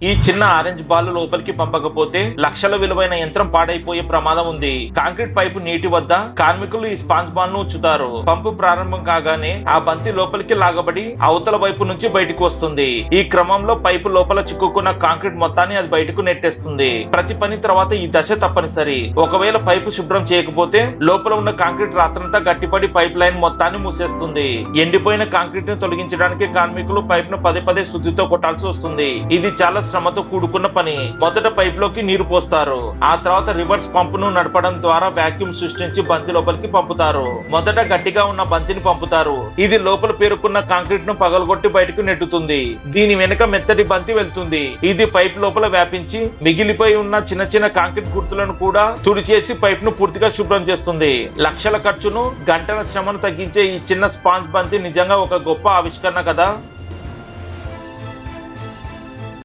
ఈ చిన్న orange ball లోపలికి పంపకపోతే లక్షల విలువైన యంత్రం పాడైపోయే ప్రమాదం ఉంది. కాంక్రీట్ పైపు నీటి వద్ద కార్మికులు ఈ స్పాంజ్ బాల్ ను ఉంచుతారు. పంపు ప్రారంభం కాగానే ఆ బంతి లోపలికి లాగబడి అవతల వైపు నుంచి బయటకు వస్తుంది. ఈ క్రమంలో పైపు లోపల చిక్కుకున్న కాంక్రీట్ మొత్తాన్ని అది బయటకు నెట్టేస్తుంది. ప్రతి పని తర్వాత ఈ దశ తప్పనిసరి. ఒకవేళ పైపు శుభ్రం చేయకపోతే లోపల ఉన్న కాంక్రీట్ రాత్రంతా గట్టిపడి పైప్ లైన్ మొత్తాన్ని మూసేస్తుంది. ఎండిపోయిన కాంక్రీట్ ను తొలగించడానికి కార్మికులు పైప్ ను పదే పదే శుద్ధితో కొట్టాల్సి వస్తుంది. ఇది చాలా శ్రమతో కూడుకున్న పని. మొదట పైప్ లోకి నీరు పోస్తారు. ఆ తర్వాత రివర్స్ పంపును నడపడం ద్వారా వాక్యూమ్ సృష్టించి బంతి లోపలికి పంపుతారు. మొదట గట్టిగా ఉన్న బంతిని పంపుతారు. ఇది లోపల పేరుకున్న కాంక్రీట్ ను పగలగొట్టి బయటకు నెట్టుతుంది. దీని వెనుక మెత్తటి బంతి వెళ్తుంది. ఇది పైప్ లోపల వ్యాపించి మిగిలిపోయి ఉన్న చిన్న చిన్న కాంక్రీట్ గుర్తులను కూడా తుడిచేసి పైప్ ను పూర్తిగా శుభ్రం చేస్తుంది. లక్షల ఖర్చును, గంటల శ్రమను తగ్గించే ఈ చిన్న స్పాంజ్ బంతి నిజంగా ఒక గొప్ప ఆవిష్కరణ కదా.